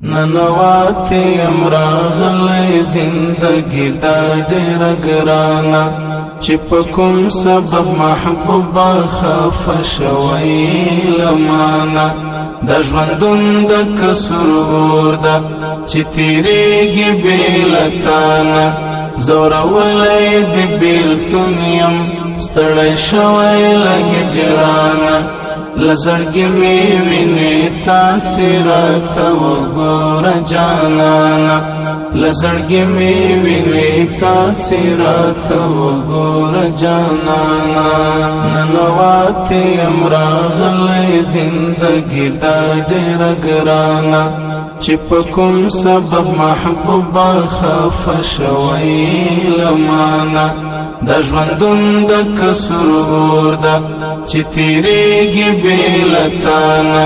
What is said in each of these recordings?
ننواتی امراغلی زندگی دا ډیر ګرانا چې په کوم سبب محبوبا خفه شوی لمانا د ژوندون د کسرور دا چې تیریږي بیلتانا زورولی د بیلتون یم ستړی شوی له هجرانا لزړګي می ویني څاڅي راته وګوره جانانا لزړګي می ویني څاڅي راته وګوره جانانا ننواتی امراغلی زندگی دا ډیر ګرانا چې په کوم سبب محبوبا خفه شوی لمانا د ژوندون د کسرور دا چې تیریږي بیلتانا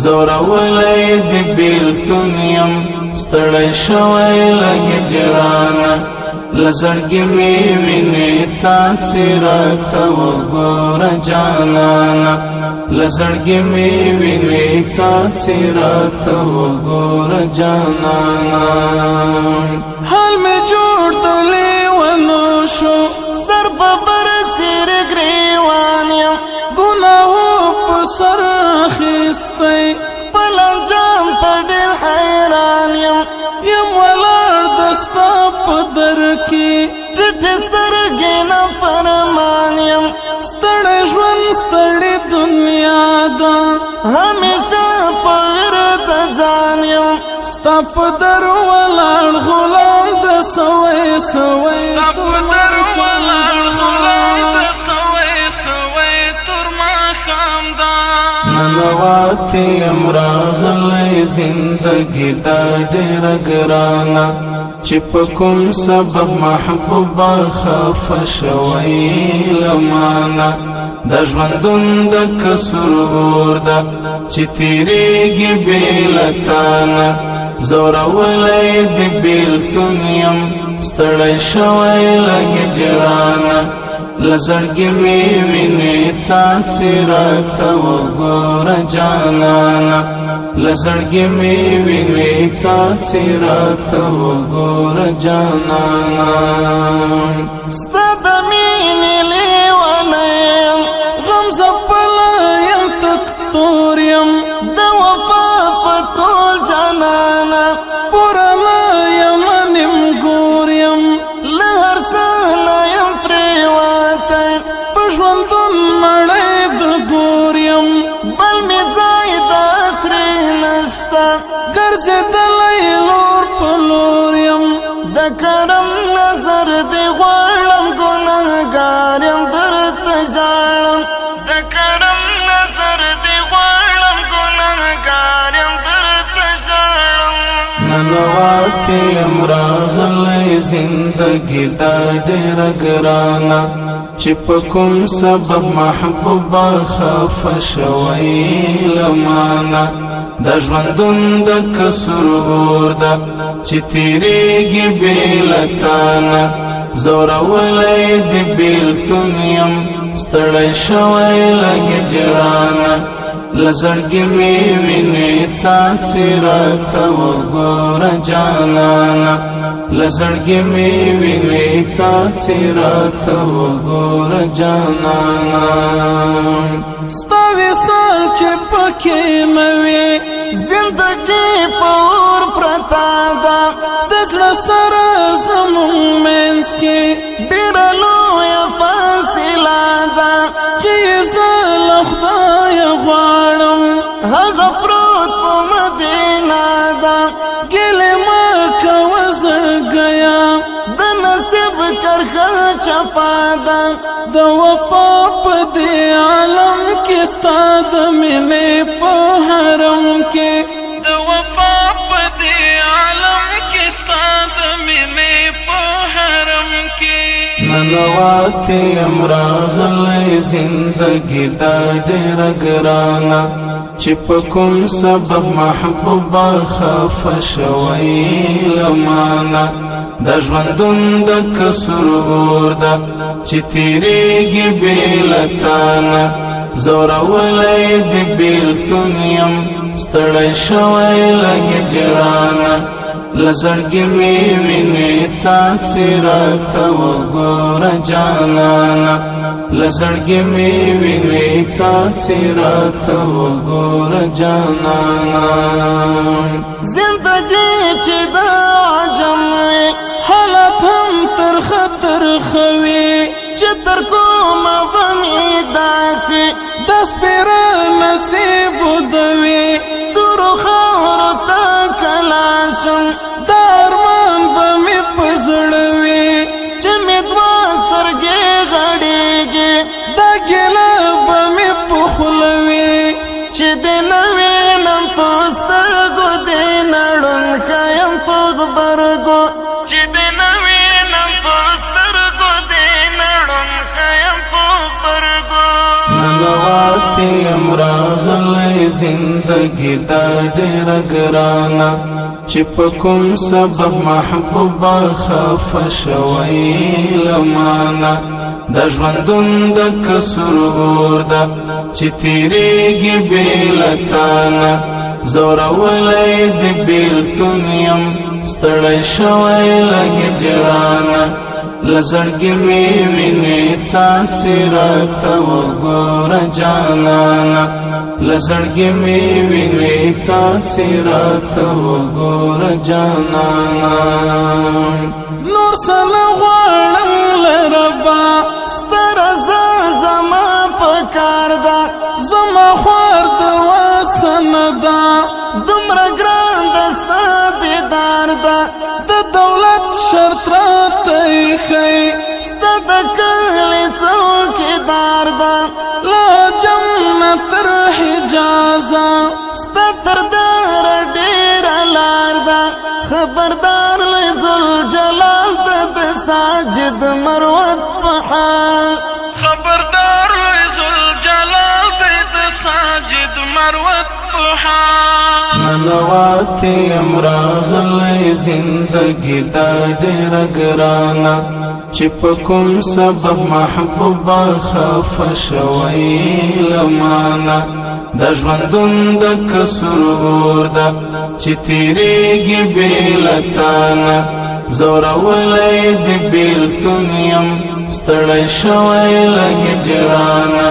زورولی د بیلتون یم ستړی شوی له هجرانا لزړګي می ویني څاڅي راته وګوره جانانا لزړګي می ویني څاڅي راته وګوره جانانا حال می جوړ د لیونو شو سر په بر سر گریوان یم ګناهو په سر اخیستی په لنجام ته ډېر حیران یم ولاړ د ستا په در کې ټیټې سترګې نه فرمان یم ستړی ژوند ستړې دنیا ده همیشه په ورد ځان یم ستا په در ولاړ غلام د سوی سوی ستا په در ولاړ غلام د سوی سوی تر ماښام ده ننواتی امراغلی زندگی دا ډیر ګرانا چې په کوم سبب محبوبا خفه شوی لمانا د ژوندون د کسرور دا چې تیریږي بیلتانا زورولی د بیلتون یم ستړی شوی له هجرانا لزړګي می ویني څاڅي راته وګوره جانانا لزړګي می ویني څاڅي راته وګوره جانانا ستا د مینې لیونه یم غم ځپلی یم تک تور یم د وفا په ټول جانانا پوره نه یم نیمګور یم له هر څه نه یم پرېوتی په ژوندون مړی د ګور یم بل مې ځای داسرې نشته ګرځېدلی لور په لور یم د کرم نظر دې غواړم ګنهګار یم درته ژاړم د کرم نظر دې غواړم ګنهګار یم درته ژاړم ننواتی امراغلی زندگی دا ډیر ګرانا چې په کوم سبب محبوبا خفه شوی لمانا د ژوندون د کسرور دا چې تیریږي بیلتانا زورولی د بیلتون یم ستړی شوی له هجرانا لزړګي می ویني څاڅي راته وګوره جانانا لزړګي می ویني څاڅي راته وګوره جانانا ستا وصال چې پکې نه وي زندګي په اور پرته ده د زړه سره زموږ منځ کې ډېره لویه فاصله ده چې زه له خدایه غواړم هغه پروت په مدینه ده ګیلې مه کوه زړګیه د نصیب کرښه چپه ده د وفا په دې عالم کې ستا د مینې په حرم کې د وفا په دې عالم کې ستا د مینې په حرم کې ننواتی امراغلی زندگی دا ډیر ګرانا چې په کوم سبب محبوبا خفه شوی لمانا د ژوندون د کسرور دا چې تیریږي بیلتانا زور ولای دی بیلتون یم ستړی شوی له هجرانه لزړګي مې وینې څاڅي راته وګوره جانانه لزړګي مې وینې څاڅي راته وګوره جانانه زندگی چې د عجم وي حالت هم ترخه ترخه وي چې تر کومه به مې داسې د سپېره نصیب ودوي تورو خاورو ته کلا شم د ارمان به مې په زړه وي چې مې دوه سترګې غړېږي دا ګیله به مې په خوله وي چې د نه وینم په سترګو د نړون ښایم په غبرګو چې د نه وینم په سترګو د نړون ښایم په غبرګو ننواتې یم راغلی زندګي دا ډېره ګرانه چې په کوم سبب محبوبه خفه شوی له مانه د ژوندون د کسرور ده چې تېرېږي بې له تانه زورولی د بیلتون یم ستړی شوی له هجرانه لزړګي مې وینې څاڅي راته وګوره جانانه لزړګي مې وینې څاڅي راته وګوره جانانه نور سره غواړم له ربه ستا رضا زما په کار ده زما خوار د وسنه ده دومره ګران ده ستا دیدار ده د دولت شرط راته ایښی ستا د کلي څوکیدار ده له جنت تر حجازه ستا تر داره ډېره لار ده خبردار لوی ذوالجلال ته د ساجد مروت په حال خبردار لوی ذوالجلال ته د ساجد مروت په حال ننواتې یم راغلی زندګي دا ډېره ګرانه چې په کوم سبب محبوبه خفه شوی له مانه د ژوندون د کسرور ده چې تېرېږي بې له تانه زورولی د بیلتون یم ستړی شوی له هجرانه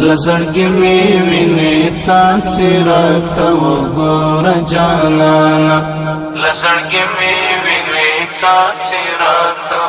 لزړګي مې وینې څاڅي راته وګوره جانانه لزړګي مې وینې څاڅي راته